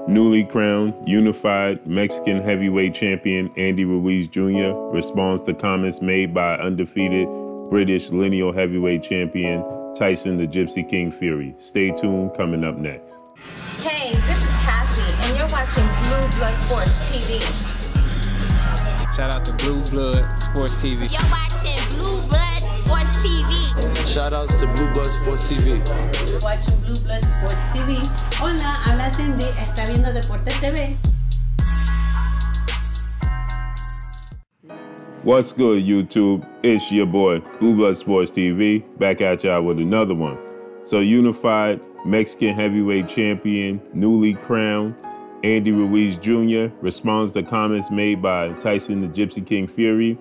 Newly crowned, unified Mexican heavyweight champion Andy Ruiz Jr. responds to comments made by undefeated British lineal heavyweight champion Tyson the Gypsy King Fury. Stay tuned, coming up next. Hey, this is Cassie, and you're watching Blue Blood Sports TV. Shout out to Blue Blood Sports TV. You're watching Blue Blood Sports TV. Shout outs to Blue Blood Sports TV. You're watching Blue Blood Sports TV. Hola, habla Cindy, está viendo Deportes TV. What's good, YouTube? It's your boy, Blue Blood Sports TV, back at y'all with another one. So, unified Mexican heavyweight champion, newly crowned, Andy Ruiz Jr. responds to comments made by Tyson the Gypsy King Fury.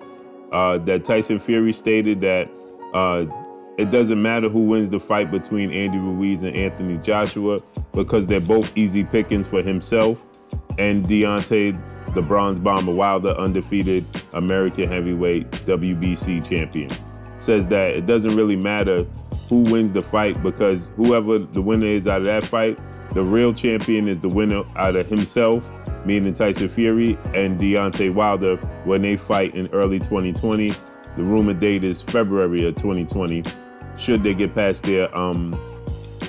That Tyson Fury stated that it doesn't matter who wins the fight between Andy Ruiz and Anthony Joshua because they're both easy pickings for himself and Deontay, the Bronze Bomber Wilder, undefeated American heavyweight WBC champion. Says that it doesn't really matter who wins the fight because whoever the winner is out of that fight, the real champion is the winner out of himself, meaning Tyson Fury, and Deontay Wilder when they fight in early 2020. The rumored date is February of 2020, should they get past their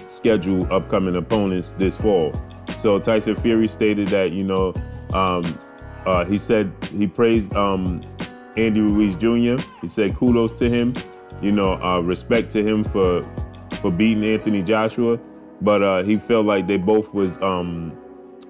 scheduled upcoming opponents this fall. So Tyson Fury stated that, he said he praised Andy Ruiz Jr. He said kudos to him, respect to him for beating Anthony Joshua, but he felt like they both was not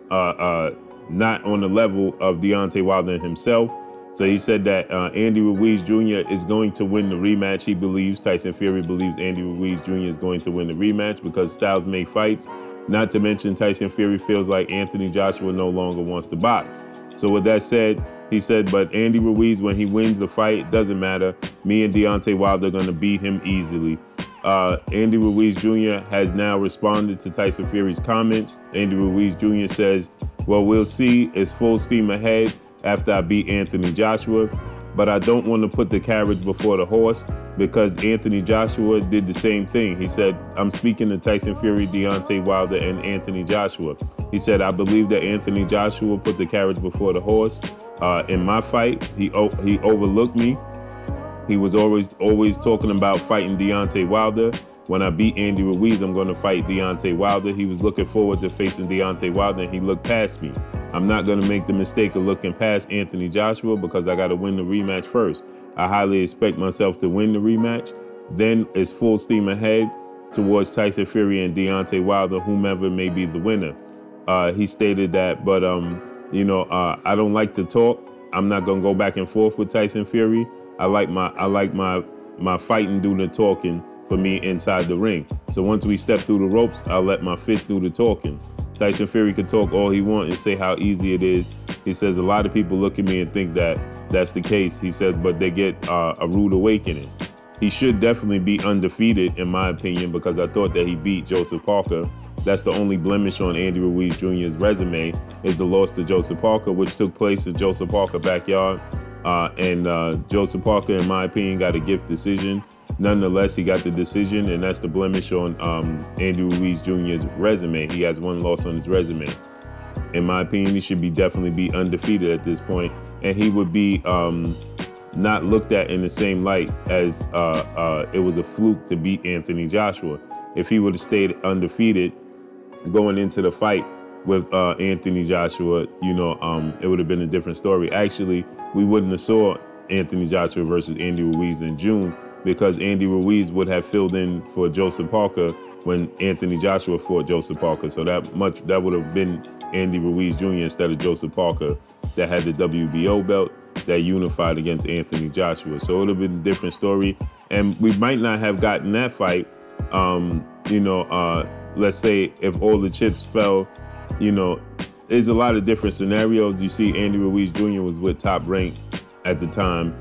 on the level of Deontay Wilder himself. So he said that Andy Ruiz Jr. is going to win the rematch. He believes, Tyson Fury believes Andy Ruiz Jr. is going to win the rematch because styles make fights. Not to mention Tyson Fury feels like Anthony Joshua no longer wants to box. So with that said, he said, but Andy Ruiz, when he wins the fight, doesn't matter. Me and Deontay Wilder are going to beat him easily. Andy Ruiz Jr. has now responded to Tyson Fury's comments. Andy Ruiz Jr. says, well, we'll see. It's full steam ahead after I beat Anthony Joshua, but I don't want to put the carriage before the horse because Anthony Joshua did the same thing. He said, I'm speaking to Tyson Fury, Deontay Wilder, and Anthony Joshua. He said, I believe that Anthony Joshua put the carriage before the horse. In my fight, he overlooked me. He was always talking about fighting Deontay Wilder. When I beat Andy Ruiz, I'm going to fight Deontay Wilder. He was looking forward to facing Deontay Wilder, and he looked past me. I'm not going to make the mistake of looking past Anthony Joshua because I got to win the rematch first. I highly expect myself to win the rematch. Then it's full steam ahead towards Tyson Fury and Deontay Wilder, whomever may be the winner. He stated that, but I don't like to talk. I'm not going to go back and forth with Tyson Fury. I like my fighting do the talking for me inside the ring. So once we step through the ropes, I'll let my fist do the talking. Tyson Fury can talk all he wants and say how easy it is. He says a lot of people look at me and think that that's the case. He says, but they get a rude awakening. He should definitely be undefeated, in my opinion, because I thought that he beat Joseph Parker. That's the only blemish on Andy Ruiz Jr.'s resume is the loss to Joseph Parker, which took place in Joseph Parker's backyard. Joseph Parker, in my opinion, got a gift decision. Nonetheless, he got the decision, and that's the blemish on Andy Ruiz Jr.'s resume. He has one loss on his resume. In my opinion, he should definitely be undefeated at this point, and he would be not looked at in the same light as it was a fluke to beat Anthony Joshua. If he would have stayed undefeated going into the fight with Anthony Joshua, it would have been a different story. Actually, we wouldn't have saw Anthony Joshua versus Andy Ruiz in June because Andy Ruiz would have filled in for Joseph Parker when Anthony Joshua fought Joseph Parker. So that would have been Andy Ruiz Jr. instead of Joseph Parker that had the WBO belt that unified against Anthony Joshua. So it would have been a different story. And we might not have gotten that fight, let's say if all the chips fell, there's a lot of different scenarios. You see Andy Ruiz Jr. was with Top Rank at the time,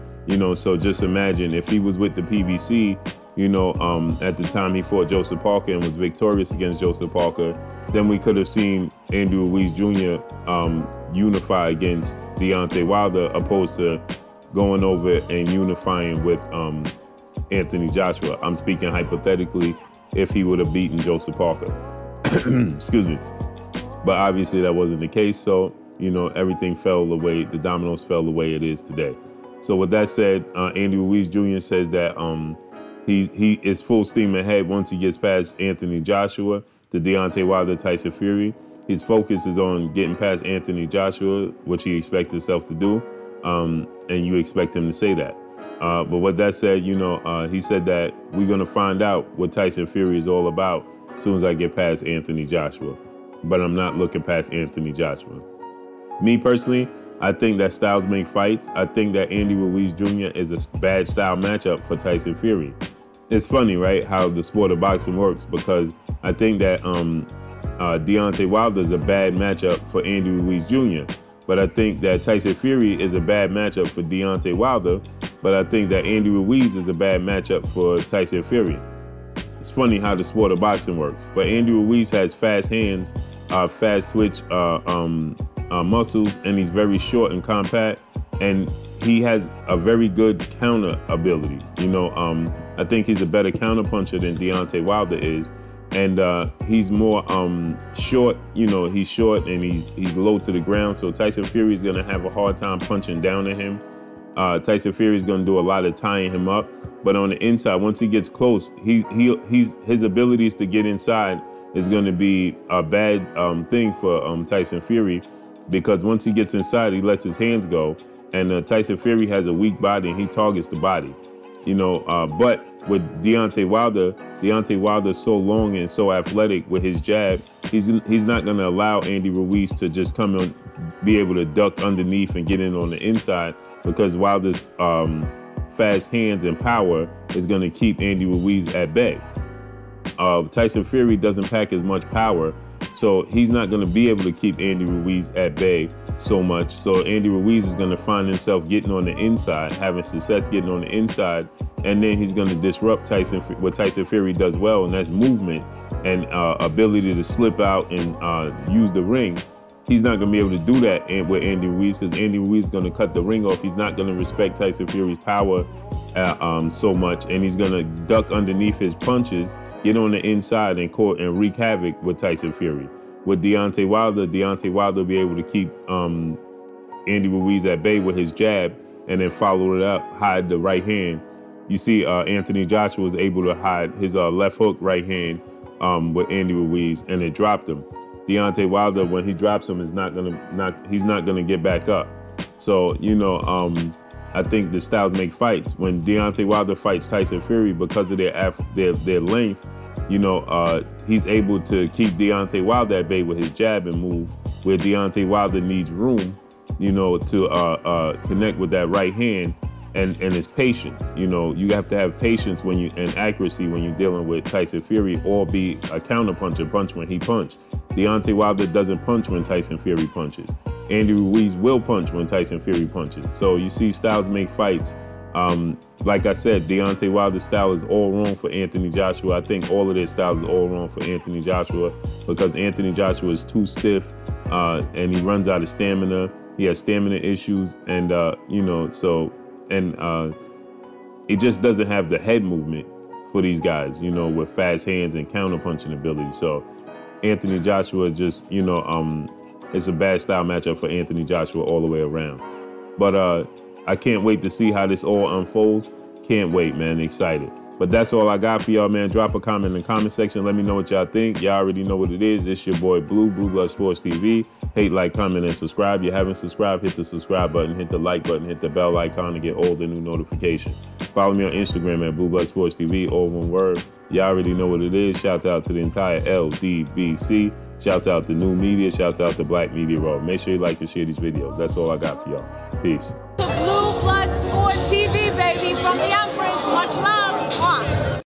so just imagine if he was with the PBC, at the time he fought Joseph Parker and was victorious against Joseph Parker, then we could have seen Andy Ruiz Jr. Unify against Deontay Wilder opposed to going over and unifying with Anthony Joshua. I'm speaking hypothetically if he would have beaten Joseph Parker. Excuse me. But obviously that wasn't the case. So, you know, everything fell the way, the dominoes fell the way it is today. So with that said, Andy Ruiz Jr. says that he is full steam ahead once he gets past Anthony Joshua to Deontay Wilder, Tyson Fury. His focus is on getting past Anthony Joshua, which he expects himself to do, and you expect him to say that. But with that said, you know, he said that we're going to find out what Tyson Fury is all about as soon as I get past Anthony Joshua. But I'm not looking past Anthony Joshua. Me personally, I think that styles make fights. I think that Andy Ruiz Jr. is a bad style matchup for Tyson Fury. It's funny, right, how the sport of boxing works, because I think that Deontay Wilder is a bad matchup for Andy Ruiz Jr. But I think that Tyson Fury is a bad matchup for Deontay Wilder. But I think that Andy Ruiz is a bad matchup for Tyson Fury. It's funny how the sport of boxing works. But Andy Ruiz has fast hands, fast twitch muscles, and he's very short and compact. And he has a very good counter ability. You know, I think he's a better counter puncher than Deontay Wilder is. And he's more short, you know, he's short and he's low to the ground. So Tyson Fury is going to have a hard time punching down at him. Tyson Fury is going to do a lot of tying him up. But on the inside, once he gets close, his abilities to get inside is going to be a bad thing for Tyson Fury, because once he gets inside, he lets his hands go. And Tyson Fury has a weak body and he targets the body, you know, but with Deontay Wilder is so long and so athletic with his jab, he's not going to allow Andy Ruiz to just come and be able to duck underneath and get in on the inside, because Wilder's fast hands and power is going to keep Andy Ruiz at bay. Tyson Fury doesn't pack as much power, so he's not going to be able to keep Andy Ruiz at bay so much. So Andy Ruiz is going to find himself getting on the inside, having success getting on the inside, and then he's going to disrupt Tyson, what Tyson Fury does well, and that's movement and ability to slip out and use the ring. He's not going to be able to do that with Andy Ruiz, because Andy Ruiz is going to cut the ring off. He's not going to respect Tyson Fury's power so much, and he's going to duck underneath his punches, get on the inside and wreak havoc with Tyson Fury. With Deontay Wilder will be able to keep Andy Ruiz at bay with his jab, and then follow it up, hide the right hand. You see Anthony Joshua was able to hide his left hook right hand with Andy Ruiz, and it dropped him. Deontay Wilder, when he drops him, he's not gonna get back up. So, you know, I think the styles make fights. When Deontay Wilder fights Tyson Fury, because of their length, you know, he's able to keep Deontay Wilder at bay with his jab and move, where Deontay Wilder needs room, you know, to connect with that right hand, and his patience. You know, you have to have patience and accuracy when you're dealing with Tyson Fury, or be a counter puncher, punch when he punch. Deontay Wilder doesn't punch when Tyson Fury punches. Andy Ruiz will punch when Tyson Fury punches. So you see styles make fights. Like I said, Deontay Wilder's style is all wrong for Anthony Joshua. I think all of their styles is all wrong for Anthony Joshua, because Anthony Joshua is too stiff and he runs out of stamina. He has stamina issues, and you know, so, and he just doesn't have the head movement for these guys, you know, with fast hands and counter punching ability. So Anthony Joshua just, you know, it's a bad style matchup for Anthony Joshua all the way around. But I can't wait to see how this all unfolds. Can't wait, man. Excited. But that's all I got for y'all, man. Drop a comment in the comment section. Let me know what y'all think. Y'all already know what it is. It's your boy Blue Blood Sports TV. Hate, like, comment, and subscribe. If you haven't subscribed, hit the subscribe button, hit the like button, hit the bell icon to get all the new notifications. Follow me on Instagram at Blue Blood Sports TV, all one word. Y'all already know what it is. Shouts out to the entire LDBC. Shouts out to New Media. Shouts out to Black Media Raw. Make sure you like and share these videos. That's all I got for y'all. Peace. Blue Blood Sport TV, baby, from the Empress. Much love.